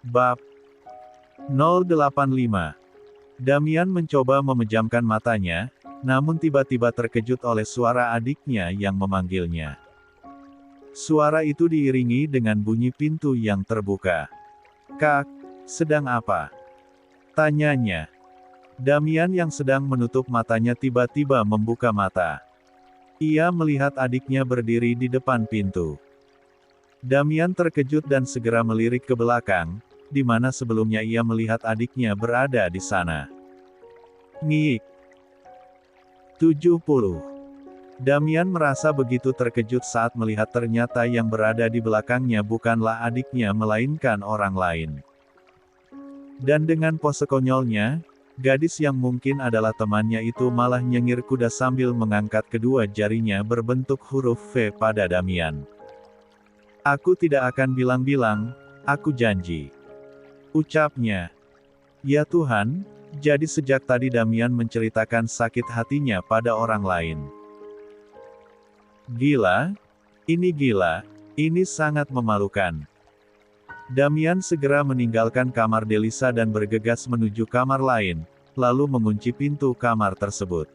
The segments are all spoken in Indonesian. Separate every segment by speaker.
Speaker 1: Bab 085. Damian mencoba memejamkan matanya, namun tiba-tiba terkejut oleh suara adiknya yang memanggilnya. Suara itu diiringi dengan bunyi pintu yang terbuka. "Kak, sedang apa?" tanyanya. Damian yang sedang menutup matanya tiba-tiba membuka mata. Ia melihat adiknya berdiri di depan pintu. Damian terkejut dan segera melirik ke belakang, di mana sebelumnya ia melihat adiknya berada di sana. Ngiik. 70. Damian merasa begitu terkejut saat melihat ternyata yang berada di belakangnya bukanlah adiknya melainkan orang lain. Dan dengan pose konyolnya, gadis yang mungkin adalah temannya itu malah nyengir kuda sambil mengangkat kedua jarinya berbentuk huruf V pada Damian. "Aku tidak akan bilang-bilang, aku janji," ucapnya. Ya Tuhan, jadi sejak tadi Damian menceritakan sakit hatinya pada orang lain. Gila, ini sangat memalukan. Damian segera meninggalkan kamar Delisa dan bergegas menuju kamar lain, lalu mengunci pintu kamar tersebut.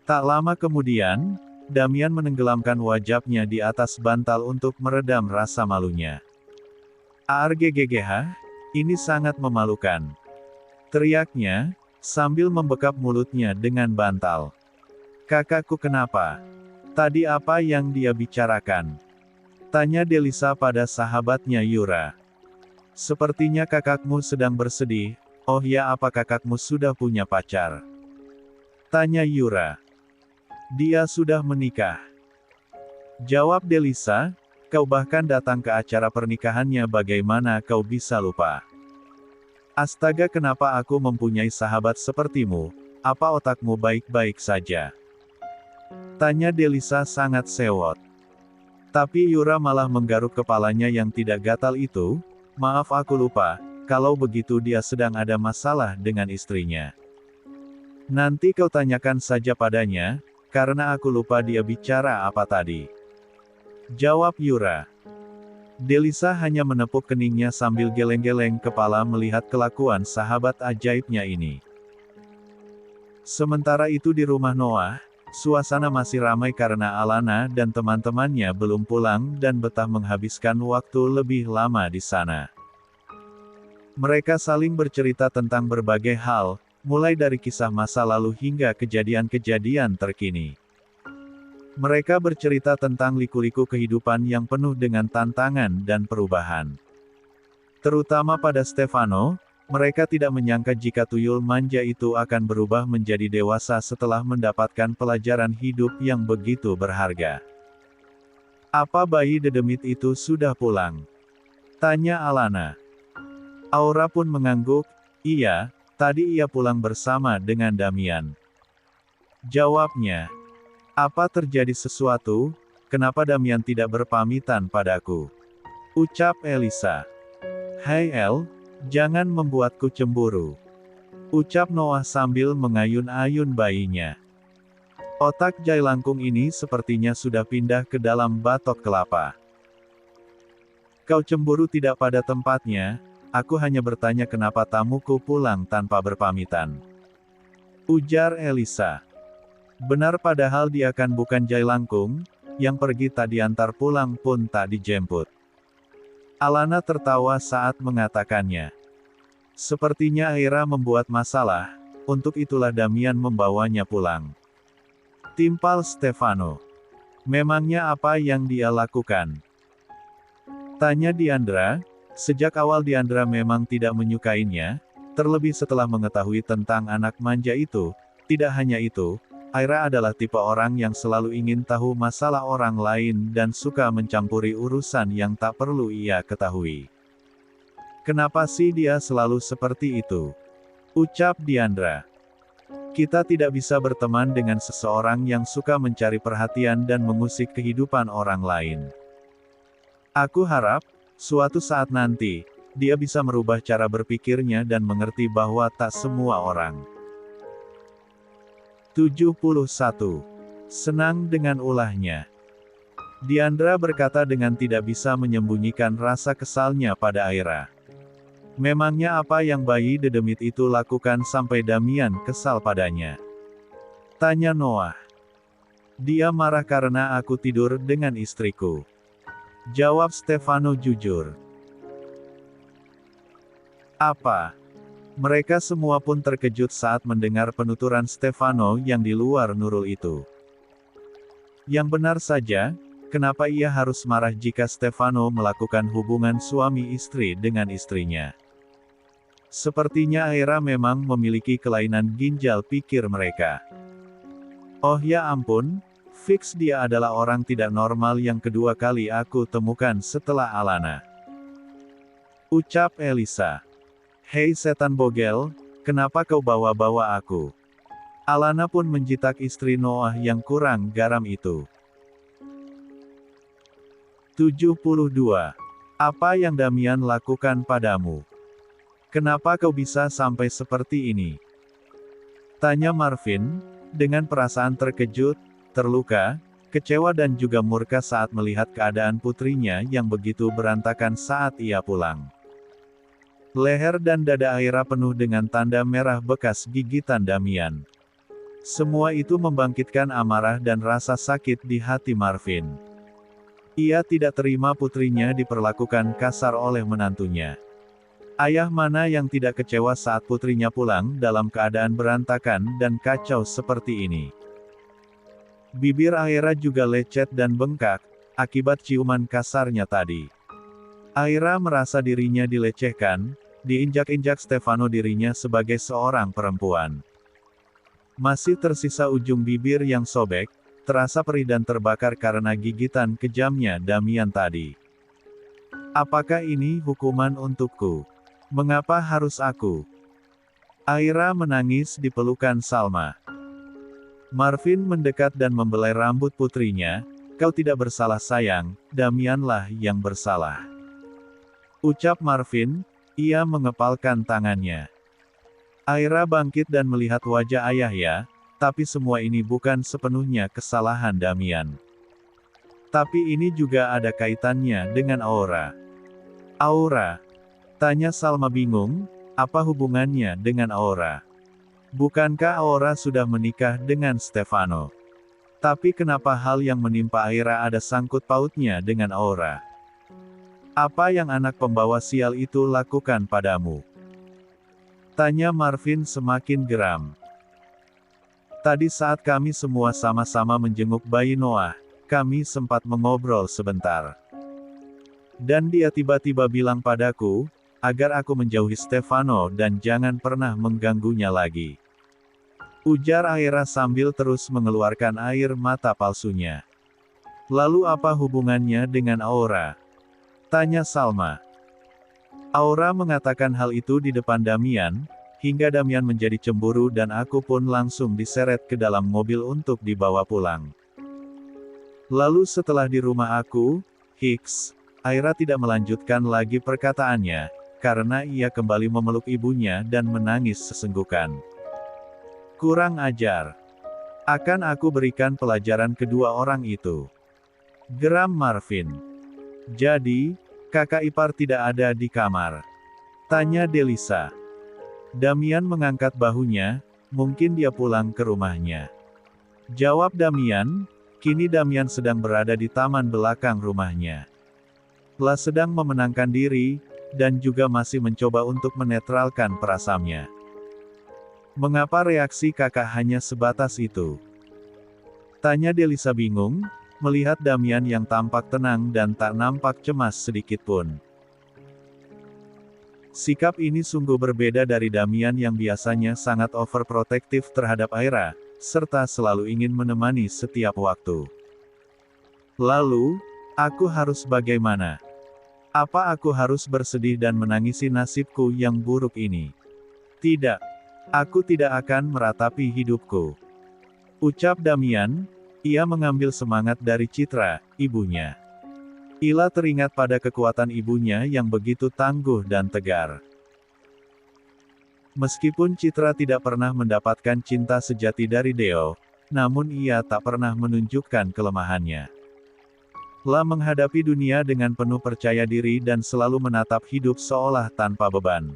Speaker 1: Tak lama kemudian, Damian menenggelamkan wajahnya di atas bantal untuk meredam rasa malunya. "Arggggh, ini sangat memalukan," teriaknya, sambil membekap mulutnya dengan bantal. "Kakakku kenapa? Tadi apa yang dia bicarakan?" tanya Delisa pada sahabatnya Yura. "Sepertinya kakakmu sedang bersedih." "Oh ya, apa kakakmu sudah punya pacar?" tanya Yura. "Dia sudah menikah," jawab Delisa. "Kau bahkan datang ke acara pernikahannya, bagaimana kau bisa lupa?" "Astaga, kenapa aku mempunyai sahabat sepertimu? Apa otakmu baik-baik saja?" tanya Delisa sangat sewot. Tapi Yura malah menggaruk kepalanya yang tidak gatal itu. "Maaf, aku lupa, kalau begitu dia sedang ada masalah dengan istrinya. Nanti kau tanyakan saja padanya, karena aku lupa dia bicara apa tadi," jawab Yura. Delisa hanya menepuk keningnya sambil geleng-geleng kepala melihat kelakuan sahabat ajaibnya ini. Sementara itu di rumah Noah, suasana masih ramai karena Alana dan teman-temannya belum pulang dan betah menghabiskan waktu lebih lama di sana. Mereka saling bercerita tentang berbagai hal, mulai dari kisah masa lalu hingga kejadian-kejadian terkini. Mereka bercerita tentang liku-liku kehidupan yang penuh dengan tantangan dan perubahan. Terutama pada Stefano, mereka tidak menyangka jika tuyul manja itu akan berubah menjadi dewasa setelah mendapatkan pelajaran hidup yang begitu berharga. "Apa bayi dedemit itu sudah pulang?" tanya Alana. Aura pun mengangguk. "Iya, tadi ia pulang bersama dengan Damian," jawabnya. "Apa terjadi sesuatu? Kenapa Damian tidak berpamitan padaku?" ucap Elisa. "Hai El, jangan membuatku cemburu," ucap Noah sambil mengayun-ayun bayinya. Otak jailangkung ini sepertinya sudah pindah ke dalam batok kelapa. "Kau cemburu tidak pada tempatnya, aku hanya bertanya kenapa tamuku pulang tanpa berpamitan," ujar Elisa. Benar, padahal dia kan bukan jailangkung, yang pergi tak diantar pulang pun tak dijemput. Alana tertawa saat mengatakannya. "Sepertinya Aira membuat masalah, untuk itulah Damian membawanya pulang," timpal Stefano. "Memangnya apa yang dia lakukan?" tanya Diandra. Sejak awal Diandra memang tidak menyukainya, terlebih setelah mengetahui tentang anak manja itu. Tidak hanya itu, Aira adalah tipe orang yang selalu ingin tahu masalah orang lain dan suka mencampuri urusan yang tak perlu ia ketahui. "Kenapa sih dia selalu seperti itu?" ucap Diandra. "Kita tidak bisa berteman dengan seseorang yang suka mencari perhatian dan mengusik kehidupan orang lain. Aku harap, suatu saat nanti, dia bisa merubah cara berpikirnya dan mengerti bahwa tak semua orang." 71. Senang dengan ulahnya. Diandra berkata dengan tidak bisa menyembunyikan rasa kesalnya pada Aira. Memangnya apa yang bayi dedemit itu lakukan sampai Damian kesal padanya? Tanya Noah. Dia marah karena aku tidur dengan istriku. Jawab Stefano jujur. Apa? Mereka semua pun terkejut saat mendengar penuturan Stefano yang di luar nurul itu. Yang benar saja, kenapa ia harus marah jika Stefano melakukan hubungan suami istri dengan istrinya? Sepertinya Aira memang memiliki kelainan ginjal, pikir mereka. Oh ya ampun, fix dia adalah orang tidak normal yang kedua kali aku temukan setelah Alana. Ucap Elisa. Hei setan bogel, kenapa kau bawa-bawa aku? Alana pun menjitak istri Noah yang kurang garam itu. 72. Apa yang Damian lakukan padamu? Kenapa kau bisa sampai seperti ini? Tanya Marvin, dengan perasaan terkejut, terluka, kecewa dan juga murka saat melihat keadaan putrinya yang begitu berantakan saat ia pulang. Leher dan dada Aira penuh dengan tanda merah bekas gigitan Damian. Semua itu membangkitkan amarah dan rasa sakit di hati Marvin. Ia tidak terima putrinya diperlakukan kasar oleh menantunya. Ayah mana yang tidak kecewa saat putrinya pulang dalam keadaan berantakan dan kacau seperti ini? Bibir Aira juga lecet dan bengkak, akibat ciuman kasarnya tadi. Aira merasa dirinya dilecehkan, diinjak-injak Stefano dirinya sebagai seorang perempuan. Masih tersisa ujung bibir yang sobek, terasa perih dan terbakar karena gigitan kejamnya Damian tadi. Apakah ini hukuman untukku? Mengapa harus aku? Aira menangis di pelukan Salma. Marvin mendekat dan membelai rambut putrinya. Kau tidak bersalah sayang, Damianlah yang bersalah. Ucap Marvin, ia mengepalkan tangannya. Aira bangkit dan melihat wajah ayahnya, tapi semua ini bukan sepenuhnya kesalahan Damian. Tapi ini juga ada kaitannya dengan Aura. Aura? Tanya Salma bingung, apa hubungannya dengan Aura? Bukankah Aura sudah menikah dengan Stefano? Tapi kenapa hal yang menimpa Aira ada sangkut pautnya dengan Aura? Apa yang anak pembawa sial itu lakukan padamu? Tanya Marvin semakin geram. Tadi saat kami semua sama-sama menjenguk bayi Noah, kami sempat mengobrol sebentar. Dan dia tiba-tiba bilang padaku, agar aku menjauhi Stefano dan jangan pernah mengganggunya lagi. Ujar Aira sambil terus mengeluarkan air mata palsunya. Lalu apa hubungannya dengan Aura? Tanya Salma. Aura mengatakan hal itu di depan Damian, hingga Damian menjadi cemburu dan aku pun langsung diseret ke dalam mobil untuk dibawa pulang. Lalu setelah di rumah aku, Hicks, Aira tidak melanjutkan lagi perkataannya, karena ia kembali memeluk ibunya dan menangis sesenggukan. Kurang ajar. Akan aku berikan pelajaran kedua orang itu. Geram Marvin. Jadi, kakak ipar tidak ada di kamar? Tanya Delisa. Damian mengangkat bahunya, mungkin dia pulang ke rumahnya. Jawab Damian, kini Damian sedang berada di taman belakang rumahnya. La sedang memenangkan diri, dan juga masih mencoba untuk menetralkan perasaannya. Mengapa reaksi kakak hanya sebatas itu? Tanya Delisa bingung, melihat Damian yang tampak tenang dan tak nampak cemas sedikitpun. Sikap ini sungguh berbeda dari Damian yang biasanya sangat overprotektif terhadap Aira, serta selalu ingin menemani setiap waktu. Lalu, aku harus bagaimana? Apa aku harus bersedih dan menangisi nasibku yang buruk ini? Tidak. Aku tidak akan meratapi hidupku. Ucap Damian, ia mengambil semangat dari Citra, ibunya. Ila teringat pada kekuatan ibunya yang begitu tangguh dan tegar. Meskipun Citra tidak pernah mendapatkan cinta sejati dari Deo, namun ia tak pernah menunjukkan kelemahannya. La menghadapi dunia dengan penuh percaya diri dan selalu menatap hidup seolah tanpa beban.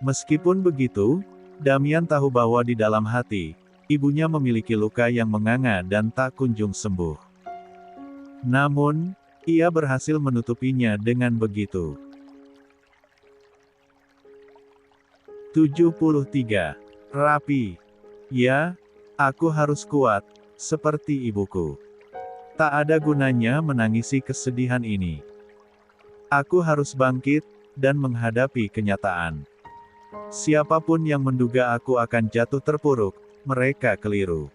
Speaker 1: Meskipun begitu, Damian tahu bahwa di dalam hati, ibunya memiliki luka yang menganga dan tak kunjung sembuh. Namun, ia berhasil menutupinya dengan begitu. 73. Rapi. Ya, aku harus kuat, seperti ibuku. Tak ada gunanya menangisi kesedihan ini. Aku harus bangkit, dan menghadapi kenyataan. Siapapun yang menduga aku akan jatuh terpuruk, mereka keliru.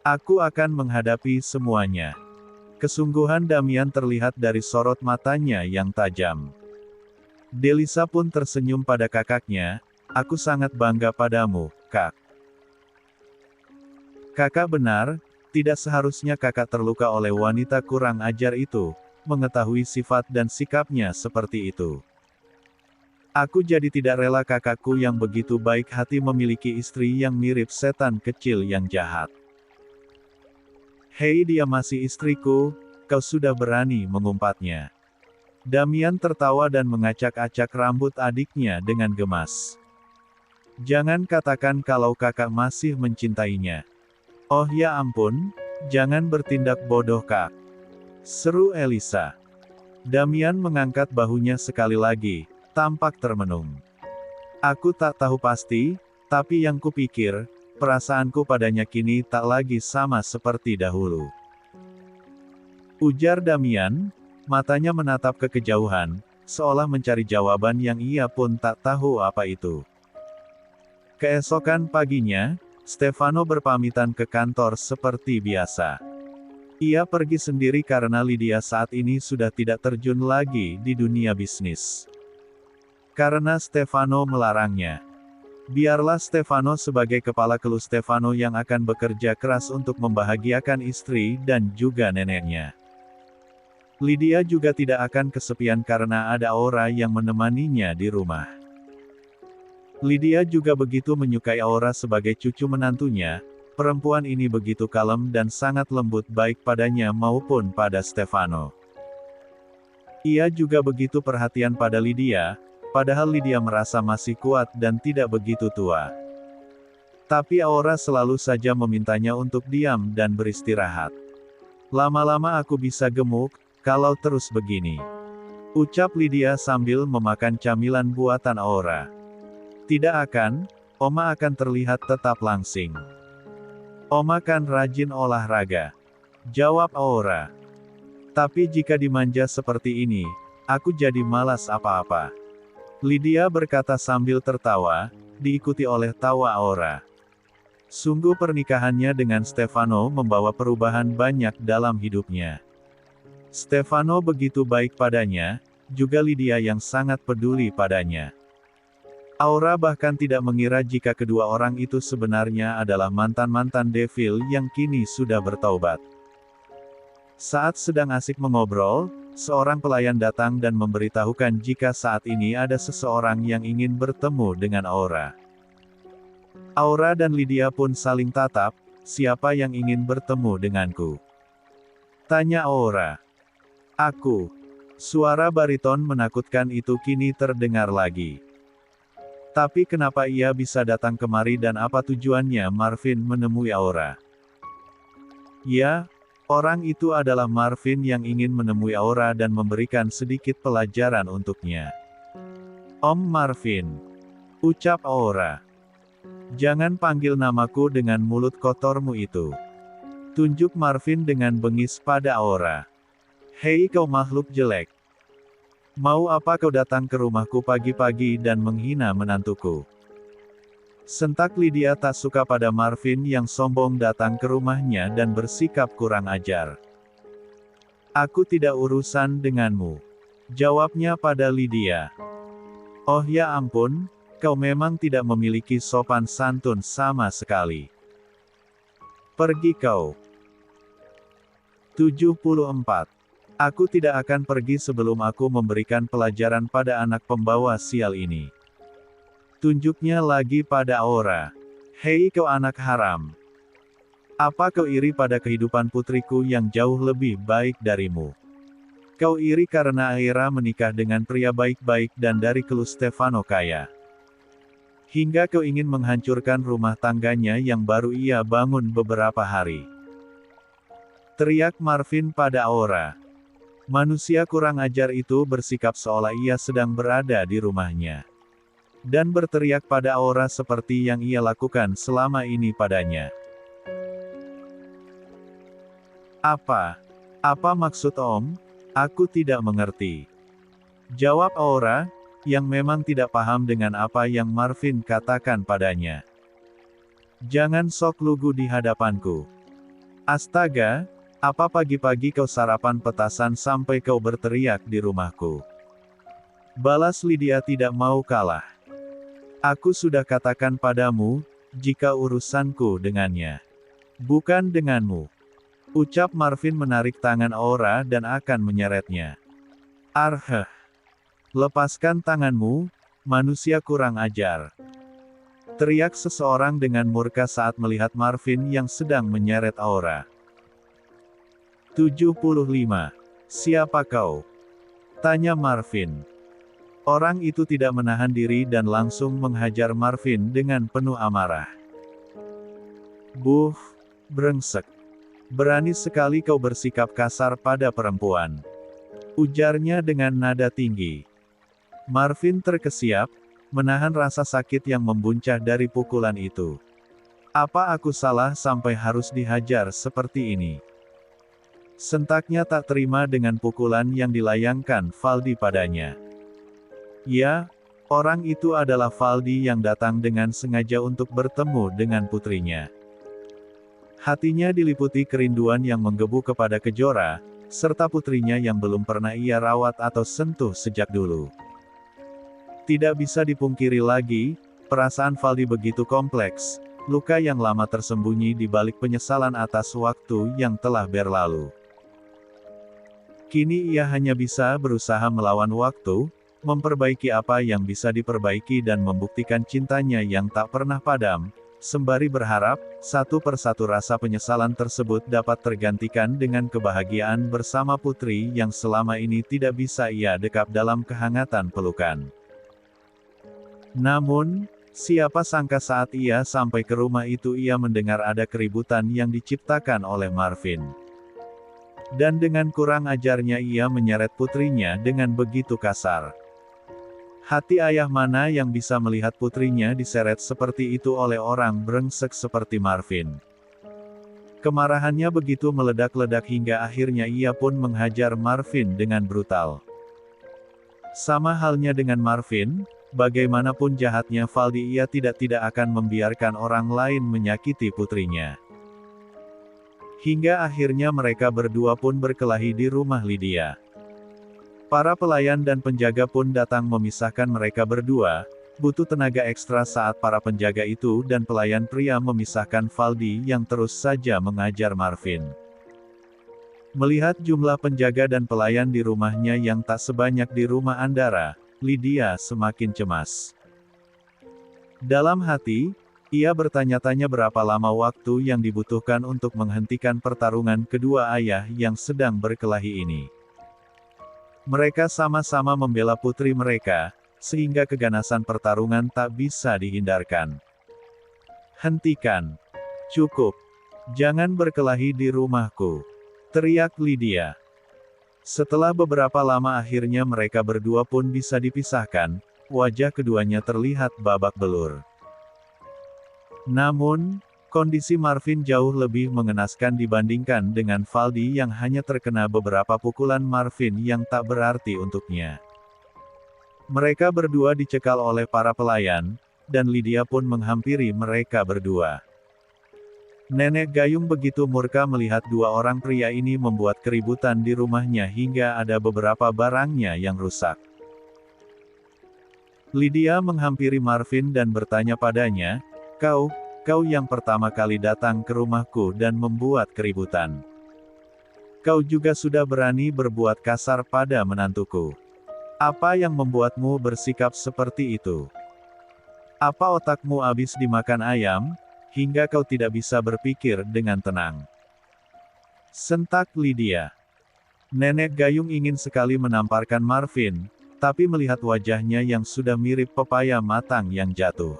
Speaker 1: Aku akan menghadapi semuanya. Kesungguhan Damian terlihat dari sorot matanya yang tajam. Delisa pun tersenyum pada kakaknya, aku sangat bangga padamu, Kak. Kakak benar, tidak seharusnya kakak terluka oleh wanita kurang ajar itu, mengetahui sifat dan sikapnya seperti itu. Aku jadi tidak rela kakakku yang begitu baik hati memiliki istri yang mirip setan kecil yang jahat. Hei, dia masih istriku, kau sudah berani mengumpatnya. Damian tertawa dan mengacak-acak rambut adiknya dengan gemas. Jangan katakan kalau kakak masih mencintainya. Oh ya ampun, jangan bertindak bodoh Kak. Seru Elisa. Damian mengangkat bahunya sekali lagi, tampak termenung. Aku tak tahu pasti, tapi yang kupikir, perasaanku padanya kini tak lagi sama seperti dahulu. Ujar Damian, matanya menatap ke kejauhan, seolah mencari jawaban yang ia pun tak tahu apa itu. Keesokan paginya, Stefano berpamitan ke kantor seperti biasa. Ia pergi sendiri karena Lydia saat ini sudah tidak terjun lagi di dunia bisnis. Karena Stefano melarangnya. Biarlah Stefano sebagai kepala kelu Stefano yang akan bekerja keras untuk membahagiakan istri dan juga neneknya. Lydia juga tidak akan kesepian karena ada Aura yang menemaninya di rumah. Lydia juga begitu menyukai Aura sebagai cucu menantunya, perempuan ini begitu kalem dan sangat lembut baik padanya maupun pada Stefano. Ia juga begitu perhatian pada Lydia, padahal Lydia merasa masih kuat dan tidak begitu tua. Tapi Aura selalu saja memintanya untuk diam dan beristirahat. Lama-lama aku bisa gemuk, kalau terus begini. Ucap Lydia sambil memakan camilan buatan Aura. Tidak akan, Oma akan terlihat tetap langsing. Oma kan rajin olahraga. Jawab Aura. Tapi jika dimanja seperti ini, aku jadi malas apa-apa. Lydia berkata sambil tertawa, diikuti oleh tawa Aura. Sungguh pernikahannya dengan Stefano membawa perubahan banyak dalam hidupnya. Stefano begitu baik padanya, juga Lydia yang sangat peduli padanya. Aura bahkan tidak mengira jika kedua orang itu sebenarnya adalah mantan-mantan devil yang kini sudah bertaubat. Saat sedang asik mengobrol, seorang pelayan datang dan memberitahukan jika saat ini ada seseorang yang ingin bertemu dengan Aura. Aura dan Lydia pun saling tatap, siapa yang ingin bertemu denganku? Tanya Aura. Aku. Suara bariton menakutkan itu kini terdengar lagi. Tapi kenapa ia bisa datang kemari dan apa tujuannya Marvin menemui Aura? Ya, orang itu adalah Marvin yang ingin menemui Aura dan memberikan sedikit pelajaran untuknya. Om Marvin. Ucap Aura. Jangan panggil namaku dengan mulut kotormu itu. Tunjuk Marvin dengan bengis pada Aura. Hei kau makhluk jelek. Mau apa kau datang ke rumahku pagi-pagi dan menghina menantuku? Sentak Lydia tak suka pada Marvin yang sombong datang ke rumahnya dan bersikap kurang ajar. Aku tidak urusan denganmu. Jawabnya pada Lydia. Oh ya ampun, kau memang tidak memiliki sopan santun sama sekali. Pergi kau. 74. Aku tidak akan pergi sebelum aku memberikan pelajaran pada anak pembawa sial ini. Tunjuknya lagi pada Aura. Hei kau anak haram. Apa kau iri pada kehidupan putriku yang jauh lebih baik darimu? Kau iri karena Aira menikah dengan pria baik-baik dan dari keluarga Stefano kaya. Hingga kau ingin menghancurkan rumah tangganya yang baru ia bangun beberapa hari. Teriak Marvin pada Aura. Manusia kurang ajar itu bersikap seolah ia sedang berada di rumahnya. Dan berteriak pada Aura seperti yang ia lakukan selama ini padanya. Apa? Apa maksud Om? Aku tidak mengerti. Jawab Aura, yang memang tidak paham dengan apa yang Marvin katakan padanya. Jangan sok lugu di hadapanku. Astaga! Apa pagi-pagi kau sarapan petasan sampai kau berteriak di rumahku? Balas Lydia tidak mau kalah. Aku sudah katakan padamu, jika urusanku dengannya. Bukan denganmu. Ucap Marvin menarik tangan Aura dan akan menyeretnya. Arheh. Lepaskan tanganmu, manusia kurang ajar. Teriak seseorang dengan murka saat melihat Marvin yang sedang menyeret Aura. 75. Siapa kau? Tanya Marvin. Orang itu tidak menahan diri dan langsung menghajar Marvin dengan penuh amarah. Buh, brengsek. Berani sekali kau bersikap kasar pada perempuan. Ujarnya dengan nada tinggi. Marvin terkesiap, menahan rasa sakit yang membuncah dari pukulan itu. Apa aku salah sampai harus dihajar seperti ini? Sentaknya tak terima dengan pukulan yang dilayangkan Valdi padanya. Ya, orang itu adalah Valdi yang datang dengan sengaja untuk bertemu dengan putrinya. Hatinya diliputi kerinduan yang menggebu kepada Kejora, serta putrinya yang belum pernah ia rawat atau sentuh sejak dulu. Tidak bisa dipungkiri lagi, perasaan Valdi begitu kompleks, luka yang lama tersembunyi di balik penyesalan atas waktu yang telah berlalu. Kini ia hanya bisa berusaha melawan waktu, memperbaiki apa yang bisa diperbaiki dan membuktikan cintanya yang tak pernah padam, sembari berharap, satu persatu rasa penyesalan tersebut dapat tergantikan dengan kebahagiaan bersama putri yang selama ini tidak bisa ia dekap dalam kehangatan pelukan. Namun, siapa sangka saat ia sampai ke rumah itu ia mendengar ada keributan yang diciptakan oleh Marvin. Dan dengan kurang ajarnya ia menyeret putrinya dengan begitu kasar. Hati ayah mana yang bisa melihat putrinya diseret seperti itu oleh orang brengsek seperti Marvin. Kemarahannya begitu meledak-ledak hingga akhirnya ia pun menghajar Marvin dengan brutal. Sama halnya dengan Marvin, bagaimanapun jahatnya Valdi ia tidak akan membiarkan orang lain menyakiti putrinya. Hingga akhirnya mereka berdua pun berkelahi di rumah Lydia. Para pelayan dan penjaga pun datang memisahkan mereka berdua, butuh tenaga ekstra saat para penjaga itu dan pelayan pria memisahkan Valdi yang terus saja mengajar Marvin. Melihat jumlah penjaga dan pelayan di rumahnya yang tak sebanyak di rumah Andara, Lydia semakin cemas. Dalam hati, ia bertanya-tanya berapa lama waktu yang dibutuhkan untuk menghentikan pertarungan kedua ayah yang sedang berkelahi ini. Mereka sama-sama membela putri mereka, sehingga keganasan pertarungan tak bisa dihindarkan. Hentikan. Cukup. Jangan berkelahi di rumahku. Teriak Lydia. Setelah beberapa lama akhirnya mereka berdua pun bisa dipisahkan, wajah keduanya terlihat babak belur. Namun, kondisi Marvin jauh lebih mengenaskan dibandingkan dengan Valdi yang hanya terkena beberapa pukulan Marvin yang tak berarti untuknya. Mereka berdua dicekal oleh para pelayan, dan Lydia pun menghampiri mereka berdua. Nenek Gayung begitu murka melihat dua orang pria ini membuat keributan di rumahnya hingga ada beberapa barangnya yang rusak. Lydia menghampiri Marvin dan bertanya padanya, Kau yang pertama kali datang ke rumahku dan membuat keributan. Kau juga sudah berani berbuat kasar pada menantuku. Apa yang membuatmu bersikap seperti itu? Apa otakmu habis dimakan ayam, hingga kau tidak bisa berpikir dengan tenang. Sentak Lydia. Nenek Gayung ingin sekali menamparkan Marvin, tapi melihat wajahnya yang sudah mirip pepaya matang yang jatuh,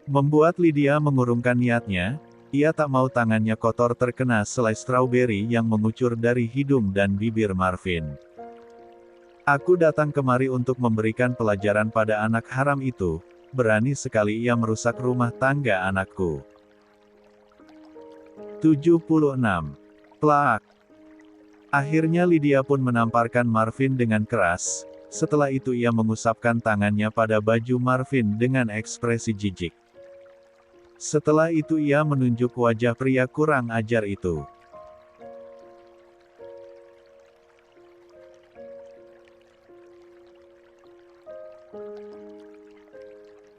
Speaker 1: membuat Lydia mengurungkan niatnya. Ia tak mau tangannya kotor terkena selai strawberry yang mengucur dari hidung dan bibir Marvin. Aku datang kemari untuk memberikan pelajaran pada anak haram itu. Berani sekali ia merusak rumah tangga anakku. 76. Plak. Akhirnya Lydia pun menamparkan Marvin dengan keras. Setelah itu ia mengusapkan tangannya pada baju Marvin dengan ekspresi jijik. Setelah itu ia menunjuk wajah pria kurang ajar itu.